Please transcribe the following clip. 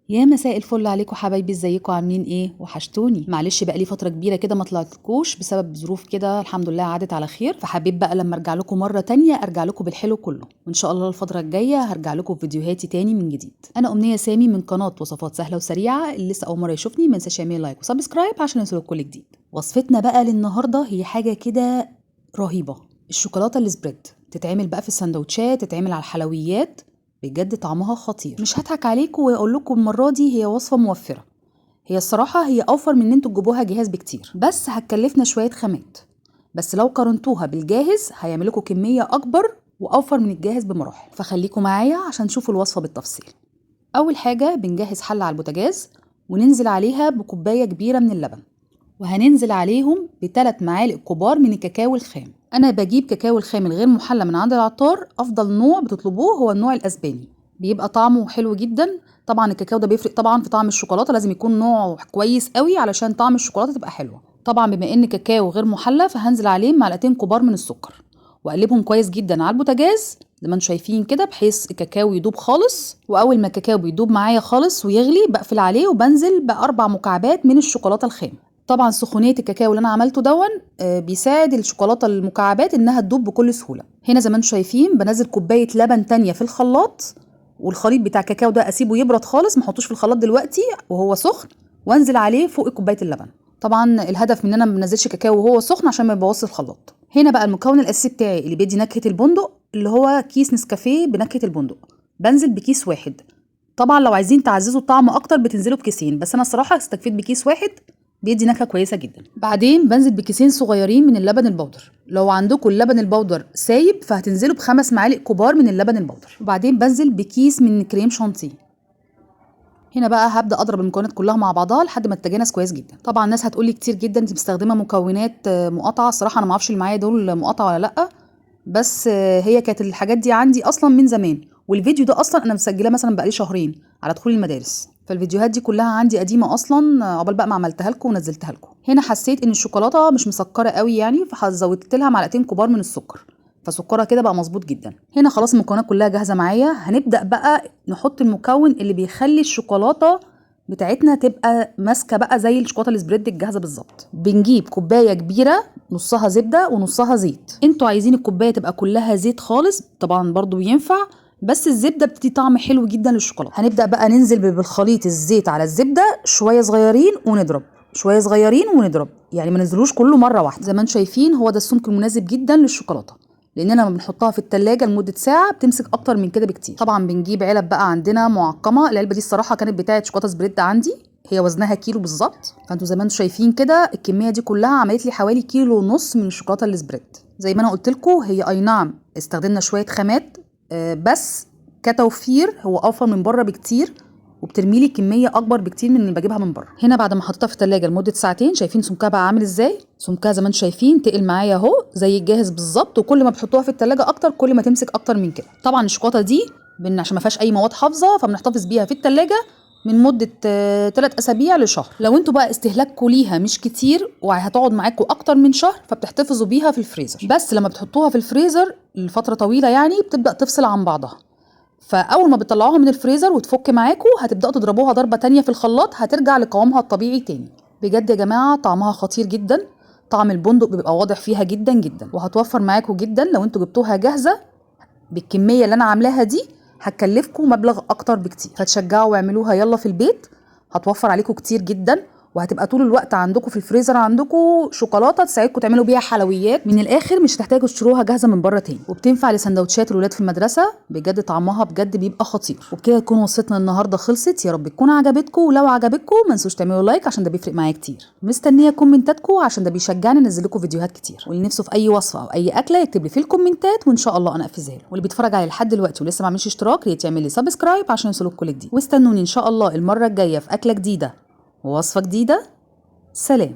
يا مساء الفل عليكم حبايبي، ازيكم عاملين ايه؟ وحشتوني. معلش بقى لي فتره كبيره كده ما طلعتلكوش بسبب ظروف كده، الحمد لله عدت على خير. فحبيت بقى لما ارجع لكم مره تانية ارجع لكم بالحلو كله، وان شاء الله الفتره الجايه هرجع لكم بفيديوهاتي تاني من جديد. انا امنيه سامي من قناه وصفات سهله وسريعه. اللي لسه اول مره يشوفني ما ينساش يعمل لايك وسبسكرايب عشان يوصلك كل جديد. وصفتنا بقى للنهارده هي حاجه كده رهيبه، الشوكولاته السبريد. تتعمل بقى في السندوتشات، تتعمل على الحلويات، بجد طعمها خطير. مش هضحك عليكم واقول لكم المره دي هي وصفه موفره. هي الصراحه هي اوفر من ان انتوا تجيبوها جاهز بكتير، بس هتكلفنا شويه خامات. بس لو قارنتوها بالجاهز هيعمل لكم كميه اكبر واوفر من الجاهز بمراحل. فخليكم معايا عشان تشوفوا الوصفه بالتفصيل. اول حاجه بنجهز حله على البوتاجاز وننزل عليها بكوبايه كبيره من اللبن، وهننزل عليهم ب3 معالق كبار من الكاكاو الخام. انا بجيب كاكاو الخام الغير محلى من عند العطار. افضل نوع بتطلبوه هو النوع الاسباني، بيبقى طعمه حلو جدا. طبعا الكاكاو ده بيفرق طبعا في طعم الشوكولاته، لازم يكون نوع كويس قوي علشان طعم الشوكولاته تبقى حلوه. طبعا بما ان كاكاو غير محلى فهنزل عليه معلقتين كبار من السكر، واقلبهم كويس جدا على البوتاجاز زي ما انتم شايفين كده، بحيث الكاكاو يدوب خالص. واول ما الكاكاو بيدوب معايا خالص ويغلي بقفل عليه وبنزل ب4 مكعبات من الشوكولاته الخام. طبعا سخونيه الكاكاو اللي انا عملته دون بيساعد الشوكولاته المكعبات انها تدوب بكل سهوله. هنا زي ما انتم شايفين بنزل كوبايه لبن تانية في الخلاط، والخليط بتاع الكاكاو ده اسيبه يبرد خالص، ما احطوش في الخلاط دلوقتي وهو سخن، وانزل عليه فوق كوبايه اللبن. طبعا الهدف من ان انا ما بنزلش كاكاو وهو سخن عشان ما يبوظش الخلاط. هنا بقى المكون الاساسي بتاعي اللي بيدي نكهه البندق، اللي هو كيس نسكافيه بنكهه البندق. بنزل بكيس واحد. طبعا لو عايزين تعززوا الطعم اكتر بتنزلوا بكيسين، بس انا الصراحه استكفيت بكيس واحد، بيدي نكهه كويسه جدا. بعدين بنزل بكيسين صغيرين من اللبن البودر. لو عندكم اللبن البودر سايب فهتنزلوا ب5 معالق كبار من اللبن البودر. وبعدين بنزل بكيس من كريم شانتيه. هنا بقى هبدا اضرب المكونات كلها مع بعضها لحد ما تتجانس كويس جدا. طبعا الناس هتقولي كتير جدا انت مستخدمه مكونات مقاطعه. الصراحه انا ما اعرفش اللي معايا دول مقاطعه ولا لا، بس هي كانت الحاجات دي عندي اصلا من زمان، والفيديو ده اصلا انا مسجلاه مثلا بقالي شهرين على دخول المدارس. فالفيديوهات دي كلها عندي قديمه اصلا، عقبال بقى ما عملتها لكم ونزلتها لكم. هنا حسيت ان الشوكولاته مش مسكره قوي يعني، فزودت لها معلقتين كبار من السكر، فسكرها كده بقى مظبوط جدا. هنا خلاص المكونات كلها جاهزه معايا. هنبدا بقى نحط المكون اللي بيخلي الشوكولاته بتاعتنا تبقى ماسكه بقى زي الشوكولاته السبريد الجاهزه بالظبط. بنجيب كوبايه كبيره نصها زبده ونصها زيت. انتوا عايزين الكوبايه تبقى كلها زيت خالص طبعا برضو ينفع، بس الزبده بتدي طعم حلو جدا للشوكولاته. هنبدا بقى ننزل بالخليط الزيت على الزبده شويه صغيرين ونضرب، شويه صغيرين ونضرب، يعني ما ننزلوش كله مره واحده. زي ما انتم شايفين هو ده السمك المناسب جدا للشوكولاته، لاننا لما بنحطها في التلاجة لمده ساعه بتمسك اكتر من كده بكتير. طبعا بنجيب علب بقى عندنا معقمه. العلبه دي الصراحه كانت بتاعه شوكولاته سبريد عندي، هي وزنها كيلو بالظبط. فانتوا زي ما انتم شايفين كده الكميه دي كلها عملت لي حوالي كيلو ونص من الشوكولاته السبريد. زي ما انا قلت لكم هي اي نعم استخدمنا شويه خامات، بس كتوفير هو اوفر من بره بكتير، وبترمي لي كميه اكبر بكتير من اللي بجيبها من بره. هنا بعد ما حطيتها في الثلاجه لمده ساعتين شايفين سمكها بقى عامل ازاي. سمكها زي ما انتم شايفين تقل معايا اهو زي الجاهز بالظبط، وكل ما بتحطوها في الثلاجه اكتر كل ما تمسك اكتر من كده. طبعا الشوكولاته دي عشان ما فيهاش اي مواد حافظه فبنحتفظ بيها في الثلاجه من مده 3 اسابيع لشهر. لو انتوا بقى استهلاككم ليها مش كتير وهتقعد معاكم اكتر من شهر فبتحتفظوا بيها في الفريزر. بس لما بتحطوها في الفريزر لفتره طويله يعني بتبدا تفصل عن بعضها، فاول ما بتطلعوها من الفريزر وتفك معاكم هتبداوا تضربوها ضربه تانية في الخلاط هترجع لقوامها الطبيعي تاني. بجد يا جماعه طعمها خطير جدا، طعم البندق بيبقى واضح فيها جدا جدا، وهتوفر معاكم جدا لو انتوا جبتوها جاهزه. بالكميه اللي انا عاملاها دي هتكلفكم مبلغ اكتر بكتير، فتشجعوا واعملوها يلا في البيت. هتوفر عليكم كتير جدا، وهتبقى طول الوقت عندكم في الفريزر عندكم شوكولاته تساعدكم تعملوا بيها حلويات. من الاخر مش هتحتاجوا تشتروها جاهزه من بره تاني، وبتنفع لسندوتشات الولاد في المدرسه. بجد طعمها بجد بيبقى خطير. وبكده تكون وصفتنا النهارده خلصت. يا رب تكون عجبتكم، ولو عجبتكم ما تنسوش تعملوا لايك عشان ده بيفرق معايا كتير. مستنيه كومنتاتكم عشان ده بيشجعني انزل لكم فيديوهات كتير. واللي نفسه في اي وصفه او اي اكله يكتب لي في الكومنتات وان شاء الله انا انفذها له. واللي بيتفرج علي لحد دلوقتي ولسه ما عملش اشتراك يا يعمل لي سبسكرايب عشان يوصلك كل جديد. واستنوني ان شاء الله المره الجايه في اكله جديده ووصفه جديده. سلام.